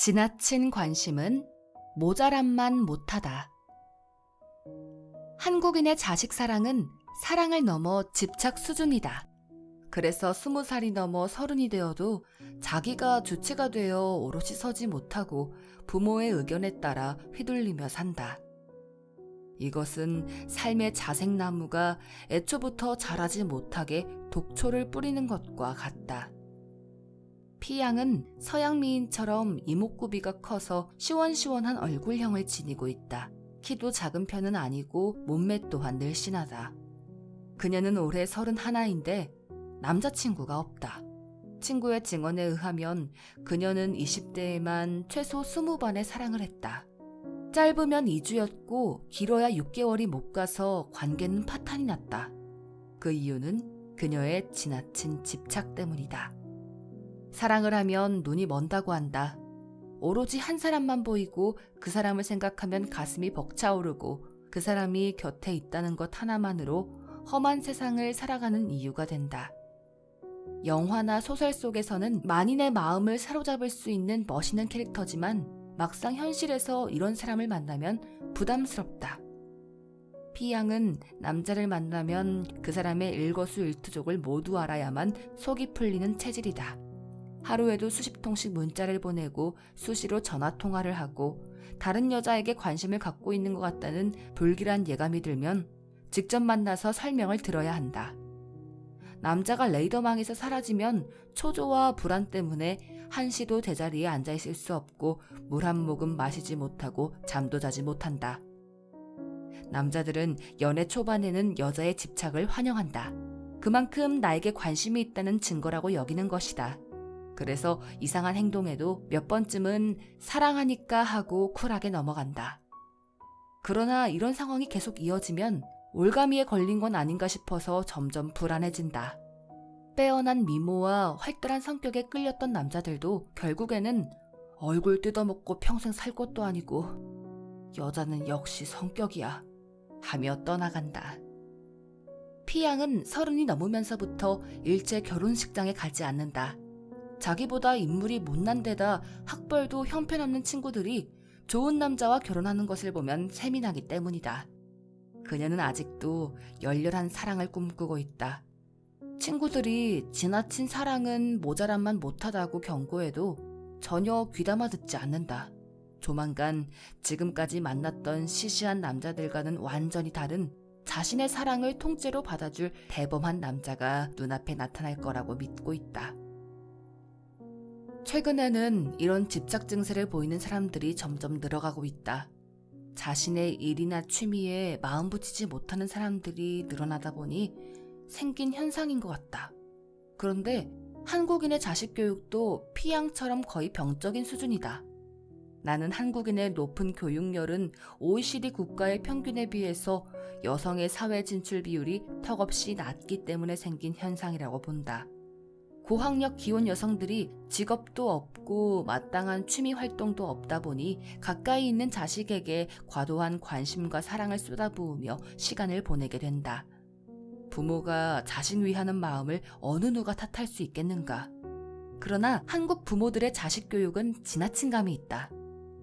지나친 관심은 모자람만 못하다. 한국인의 자식 사랑은 사랑을 넘어 집착 수준이다. 그래서 20살이 넘어 30이 되어도 자기가 주체가 되어 오롯이 서지 못하고 부모의 의견에 따라 휘둘리며 산다. 이것은 삶의 자생나무가 애초부터 자라지 못하게 독초를 뿌리는 것과 같다. 피양은 서양미인처럼 이목구비가 커서 시원시원한 얼굴형을 지니고 있다. 키도 작은 편은 아니고 몸매 또한 늘씬하다. 그녀는 올해 31인데 남자친구가 없다. 친구의 증언에 의하면 그녀는 20대에만 최소 20번의 사랑을 했다. 짧으면 2주였고 길어야 6개월이 못 가서 관계는 파탄이 났다. 그 이유는 그녀의 지나친 집착 때문이다. 사랑을 하면 눈이 먼다고 한다. 오로지 한 사람만 보이고 그 사람을 생각하면 가슴이 벅차오르고 그 사람이 곁에 있다는 것 하나만으로 험한 세상을 살아가는 이유가 된다. 영화나 소설 속에서는 만인의 마음을 사로잡을 수 있는 멋있는 캐릭터지만 막상 현실에서 이런 사람을 만나면 부담스럽다. 피양은 남자를 만나면 그 사람의 일거수일투족을 모두 알아야만 속이 풀리는 체질이다. 하루에도 수십 통씩 문자를 보내고 수시로 전화통화를 하고 다른 여자에게 관심을 갖고 있는 것 같다는 불길한 예감이 들면 직접 만나서 설명을 들어야 한다. 남자가 레이더망에서 사라지면 초조와 불안 때문에 한시도 제자리에 앉아있을 수 없고 물 한 모금 마시지 못하고 잠도 자지 못한다. 남자들은 연애 초반에는 여자의 집착을 환영한다. 그만큼 나에게 관심이 있다는 증거라고 여기는 것이다. 그래서 이상한 행동에도 몇 번쯤은 사랑하니까 하고 쿨하게 넘어간다. 그러나 이런 상황이 계속 이어지면 올가미에 걸린 건 아닌가 싶어서 점점 불안해진다. 빼어난 미모와 활달한 성격에 끌렸던 남자들도 결국에는 얼굴 뜯어먹고 평생 살 것도 아니고 여자는 역시 성격이야 하며 떠나간다. 피양은 30이 넘으면서부터 일제 결혼식장에 가지 않는다. 자기보다 인물이 못난 데다 학벌도 형편없는 친구들이 좋은 남자와 결혼하는 것을 보면 셈이 나기 때문이다. 그녀는 아직도 열렬한 사랑을 꿈꾸고 있다. 친구들이 지나친 사랑은 모자람만 못하다고 경고해도 전혀 귀담아 듣지 않는다. 조만간 지금까지 만났던 시시한 남자들과는 완전히 다른 자신의 사랑을 통째로 받아줄 대범한 남자가 눈앞에 나타날 거라고 믿고 있다. 최근에는 이런 집착 증세를 보이는 사람들이 점점 늘어가고 있다. 자신의 일이나 취미에 마음 붙이지 못하는 사람들이 늘어나다 보니 생긴 현상인 것 같다. 그런데 한국인의 자식 교육도 피양처럼 거의 병적인 수준이다. 나는 한국인의 높은 교육열은 OECD 국가의 평균에 비해서 여성의 사회 진출 비율이 턱없이 낮기 때문에 생긴 현상이라고 본다. 고학력 기혼 여성들이 직업도 없고 마땅한 취미 활동도 없다 보니 가까이 있는 자식에게 과도한 관심과 사랑을 쏟아부으며 시간을 보내게 된다. 부모가 자식 위하는 마음을 어느 누가 탓할 수 있겠는가. 그러나 한국 부모들의 자식 교육은 지나친 감이 있다.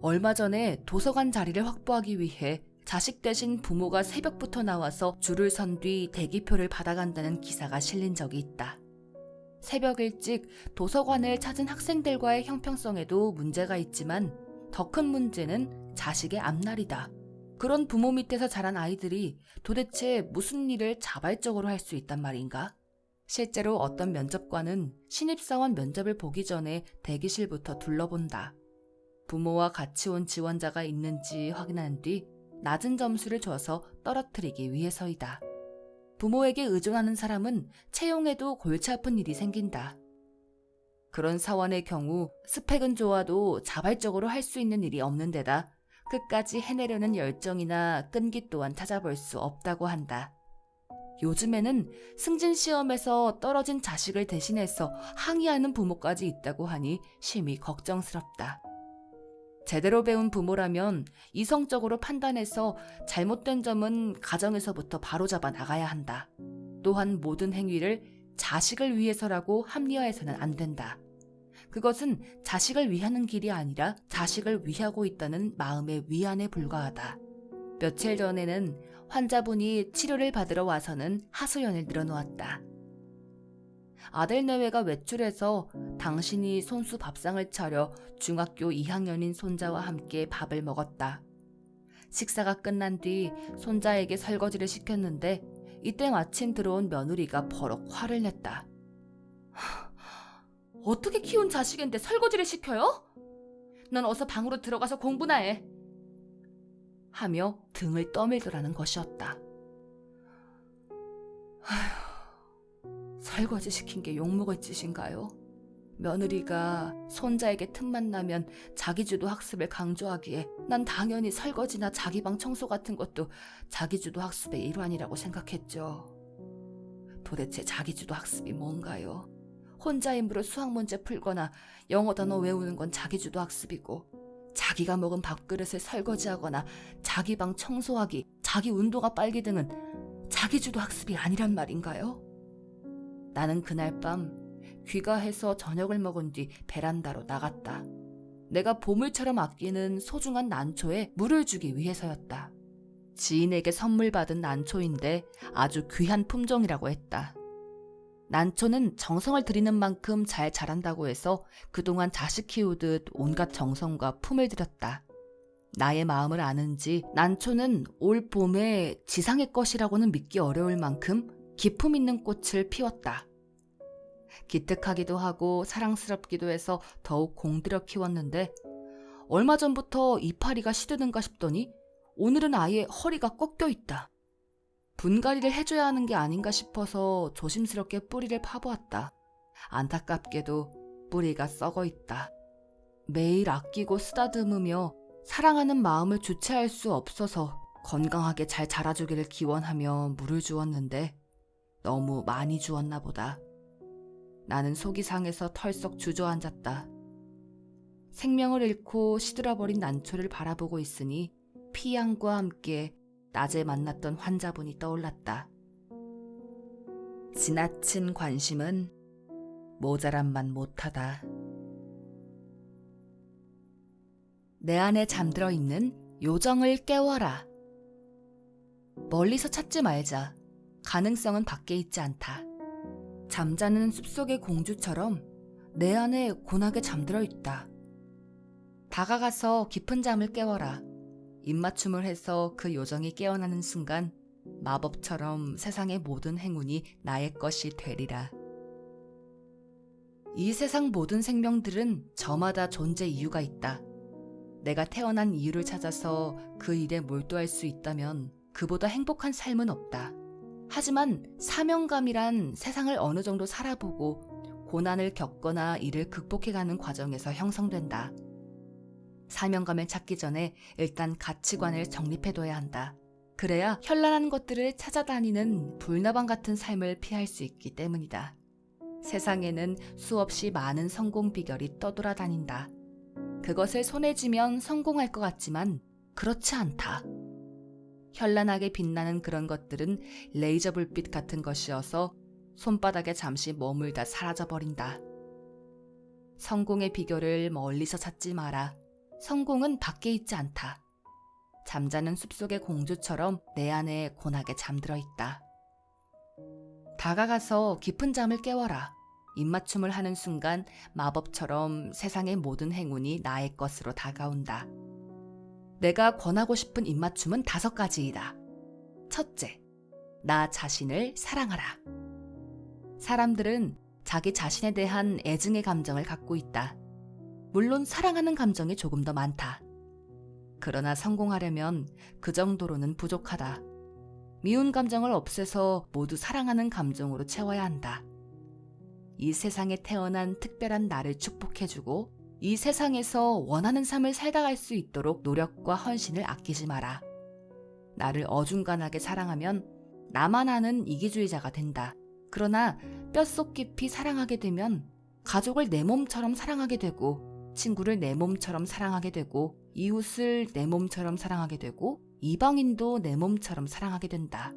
얼마 전에 도서관 자리를 확보하기 위해 자식 대신 부모가 새벽부터 나와서 줄을 선 뒤 대기표를 받아간다는 기사가 실린 적이 있다. 새벽 일찍 도서관을 찾은 학생들과의 형평성에도 문제가 있지만 더 큰 문제는 자식의 앞날이다. 그런 부모 밑에서 자란 아이들이 도대체 무슨 일을 자발적으로 할 수 있단 말인가? 실제로 어떤 면접관은 신입사원 면접을 보기 전에 대기실부터 둘러본다. 부모와 같이 온 지원자가 있는지 확인한 뒤 낮은 점수를 줘서 떨어뜨리기 위해서이다. 부모에게 의존하는 사람은 채용에도 골치 아픈 일이 생긴다. 그런 사원의 경우 스펙은 좋아도 자발적으로 할 수 있는 일이 없는 데다 끝까지 해내려는 열정이나 끈기 또한 찾아볼 수 없다고 한다. 요즘에는 승진시험에서 떨어진 자식을 대신해서 항의하는 부모까지 있다고 하니 심히 걱정스럽다. 제대로 배운 부모라면 이성적으로 판단해서 잘못된 점은 가정에서부터 바로잡아 나가야 한다. 또한 모든 행위를 자식을 위해서라고 합리화해서는 안 된다. 그것은 자식을 위하는 길이 아니라 자식을 위하고 있다는 마음의 위안에 불과하다. 며칠 전에는 환자분이 치료를 받으러 와서는 하소연을 늘어놓았다. 아들 내외가 외출해서 당신이 손수 밥상을 차려 중학교 2학년인 손자와 함께 밥을 먹었다. 식사가 끝난 뒤 손자에게 설거지를 시켰는데 이때 마침 들어온 며느리가 버럭 화를 냈다. 어떻게 키운 자식인데 설거지를 시켜요? 넌 어서 방으로 들어가서 공부나 해. 하며 등을 떠밀더라는 것이었다. 설거지 시킨 게 욕먹을 짓인가요? 며느리가 손자에게 틈만 나면 자기주도 학습을 강조하기에 난 당연히 설거지나 자기 방 청소 같은 것도 자기주도 학습의 일환이라고 생각했죠. 도대체 자기주도 학습이 뭔가요? 혼자 힘으로 수학 문제 풀거나 영어 단어 외우는 건 자기주도 학습이고 자기가 먹은 밥그릇을 설거지하거나 자기 방 청소하기, 자기 운동화 빨기 등은 자기주도 학습이 아니란 말인가요? 나는 그날 밤 귀가해서 저녁을 먹은 뒤 베란다로 나갔다. 내가 보물처럼 아끼는 소중한 난초에 물을 주기 위해서였다. 지인에게 선물 받은 난초인데 아주 귀한 품종이라고 했다. 난초는 정성을 들이는 만큼 잘 자란다고 해서 그동안 자식 키우듯 온갖 정성과 품을 들였다. 나의 마음을 아는지 난초는 올 봄에 지상의 것이라고는 믿기 어려울 만큼 기품 있는 꽃을 피웠다. 기특하기도 하고 사랑스럽기도 해서 더욱 공들여 키웠는데 얼마 전부터 이파리가 시드는가 싶더니 오늘은 아예 허리가 꺾여 있다. 분갈이를 해줘야 하는 게 아닌가 싶어서 조심스럽게 뿌리를 파보았다. 안타깝게도 뿌리가 썩어 있다. 매일 아끼고 쓰다듬으며 사랑하는 마음을 주체할 수 없어서 건강하게 잘 자라주기를 기원하며 물을 주었는데 너무 많이 주었나 보다. 나는 속이 상해서 털썩 주저앉았다. 생명을 잃고 시들어버린 난초를 바라보고 있으니 피양과 함께 낮에 만났던 환자분이 떠올랐다. 지나친 관심은 모자람만 못하다. 내 안에 잠들어 있는 요정을 깨워라. 멀리서 찾지 말자. 가능성은 밖에 있지 않다. 잠자는 숲속의 공주처럼 내 안에 고나게 잠들어 있다. 다가가서 깊은 잠을 깨워라. 입맞춤을 해서 그 요정이 깨어나는 순간 마법처럼 세상의 모든 행운이 나의 것이 되리라. 이 세상 모든 생명들은 저마다 존재 이유가 있다. 내가 태어난 이유를 찾아서 그 일에 몰두할 수 있다면 그보다 행복한 삶은 없다. 하지만 사명감이란 세상을 어느 정도 살아보고 고난을 겪거나 이를 극복해가는 과정에서 형성된다. 사명감을 찾기 전에 일단 가치관을 정립해둬야 한다. 그래야 현란한 것들을 찾아다니는 불나방 같은 삶을 피할 수 있기 때문이다. 세상에는 수없이 많은 성공 비결이 떠돌아다닌다. 그것을 손에 쥐면 성공할 것 같지만 그렇지 않다. 현란하게 빛나는 그런 것들은 레이저 불빛 같은 것이어서 손바닥에 잠시 머물다 사라져버린다. 성공의 비결을 멀리서 찾지 마라. 성공은 밖에 있지 않다. 잠자는 숲속의 공주처럼 내 안에 고나게 잠들어 있다. 다가가서 깊은 잠을 깨워라. 입맞춤을 하는 순간 마법처럼 세상의 모든 행운이 나의 것으로 다가온다. 내가 권하고 싶은 입맞춤은 5가지이다. 첫째, 나 자신을 사랑하라. 사람들은 자기 자신에 대한 애증의 감정을 갖고 있다. 물론 사랑하는 감정이 조금 더 많다. 그러나 성공하려면 그 정도로는 부족하다. 미운 감정을 없애서 모두 사랑하는 감정으로 채워야 한다. 이 세상에 태어난 특별한 나를 축복해주고 이 세상에서 원하는 삶을 살아갈 수 있도록 노력과 헌신을 아끼지 마라. 나를 어중간하게 사랑하면 나만 아는 이기주의자가 된다. 그러나 뼛속 깊이 사랑하게 되면 가족을 내 몸처럼 사랑하게 되고 친구를 내 몸처럼 사랑하게 되고 이웃을 내 몸처럼 사랑하게 되고 이방인도 내 몸처럼 사랑하게 된다.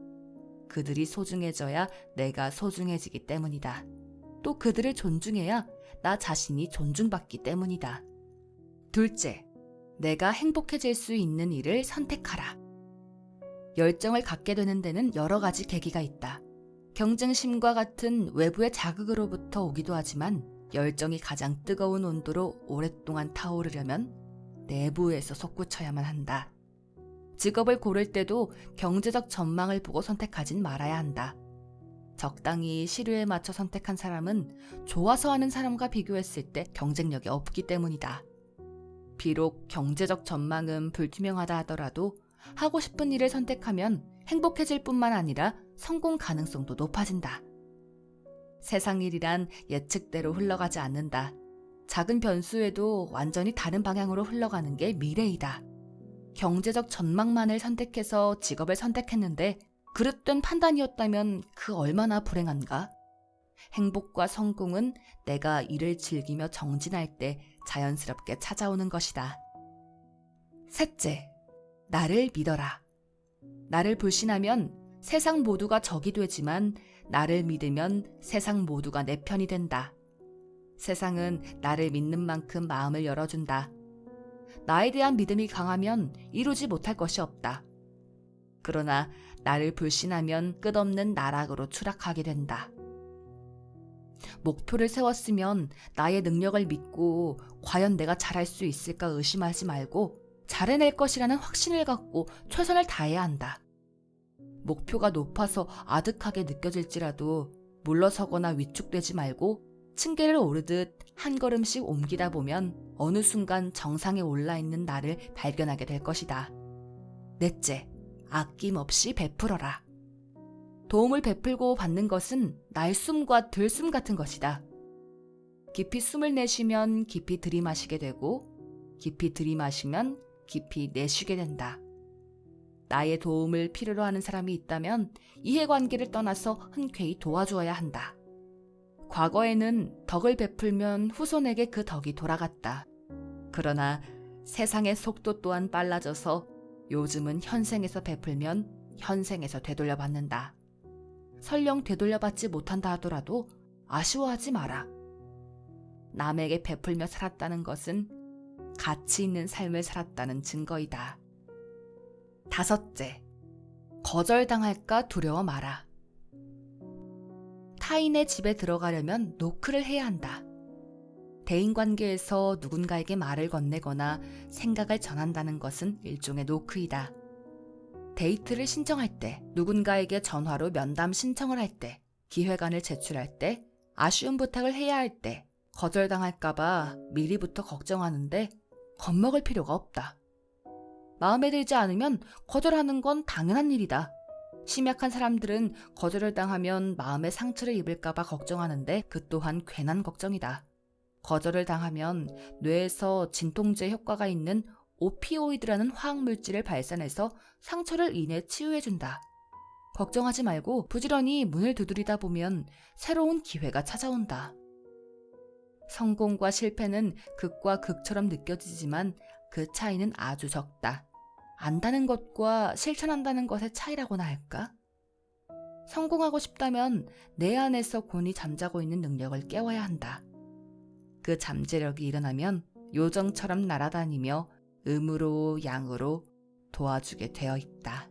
그들이 소중해져야 내가 소중해지기 때문이다. 또 그들을 존중해야 나 자신이 존중받기 때문이다. 둘째, 내가 행복해질 수 있는 일을 선택하라. 열정을 갖게 되는 데는 여러 가지 계기가 있다. 경쟁심과 같은 외부의 자극으로부터 오기도 하지만 열정이 가장 뜨거운 온도로 오랫동안 타오르려면 내부에서 솟구쳐야만 한다. 직업을 고를 때도 경제적 전망을 보고 선택하진 말아야 한다. 적당히 시류에 맞춰 선택한 사람은 좋아서 하는 사람과 비교했을 때 경쟁력이 없기 때문이다. 비록 경제적 전망은 불투명하다 하더라도 하고 싶은 일을 선택하면 행복해질 뿐만 아니라 성공 가능성도 높아진다. 세상 일이란 예측대로 흘러가지 않는다. 작은 변수에도 완전히 다른 방향으로 흘러가는 게 미래이다. 경제적 전망만을 선택해서 직업을 선택했는데 그릇된 판단이었다면 그 얼마나 불행한가? 행복과 성공은 내가 일을 즐기며 정진할 때 자연스럽게 찾아오는 것이다. 셋째, 나를 믿어라. 나를 불신하면 세상 모두가 적이 되지만 나를 믿으면 세상 모두가 내 편이 된다. 세상은 나를 믿는 만큼 마음을 열어준다. 나에 대한 믿음이 강하면 이루지 못할 것이 없다. 그러나 나를 불신하면 끝없는 나락으로 추락하게 된다. 목표를 세웠으면 나의 능력을 믿고 과연 내가 잘할 수 있을까 의심하지 말고 잘해낼 것이라는 확신을 갖고 최선을 다해야 한다. 목표가 높아서 아득하게 느껴질지라도 물러서거나 위축되지 말고 층계를 오르듯 한 걸음씩 옮기다 보면 어느 순간 정상에 올라있는 나를 발견하게 될 것이다. 넷째, 아낌없이 베풀어라. 도움을 베풀고 받는 것은 날숨과 들숨 같은 것이다. 깊이 숨을 내쉬면 깊이 들이마시게 되고 깊이 들이마시면 깊이 내쉬게 된다. 나의 도움을 필요로 하는 사람이 있다면 이해관계를 떠나서 흔쾌히 도와주어야 한다. 과거에는 덕을 베풀면 후손에게 그 덕이 돌아갔다. 그러나 세상의 속도 또한 빨라져서 요즘은 현생에서 베풀면 현생에서 되돌려받는다. 설령 되돌려받지 못한다 하더라도 아쉬워하지 마라. 남에게 베풀며 살았다는 것은 가치 있는 삶을 살았다는 증거이다. 다섯째, 거절당할까 두려워 마라. 타인의 집에 들어가려면 노크를 해야 한다. 대인관계에서 누군가에게 말을 건네거나 생각을 전한다는 것은 일종의 노크이다. 데이트를 신청할 때, 누군가에게 전화로 면담 신청을 할 때, 기획안을 제출할 때, 아쉬운 부탁을 해야 할 때, 거절당할까봐 미리부터 걱정하는데 겁먹을 필요가 없다. 마음에 들지 않으면 거절하는 건 당연한 일이다. 심약한 사람들은 거절을 당하면 마음에 상처를 입을까봐 걱정하는데 그 또한 괜한 걱정이다. 거절을 당하면 뇌에서 진통제 효과가 있는 오피오이드라는 화학물질을 발산해서 상처를 인해 치유해준다. 걱정하지 말고 부지런히 문을 두드리다 보면 새로운 기회가 찾아온다. 성공과 실패는 극과 극처럼 느껴지지만 그 차이는 아주 적다. 안다는 것과 실천한다는 것의 차이라고나 할까? 성공하고 싶다면 내 안에서 곤히 잠자고 있는 능력을 깨워야 한다. 그 잠재력이 일어나면 요정처럼 날아다니며 음으로 양으로 도와주게 되어 있다.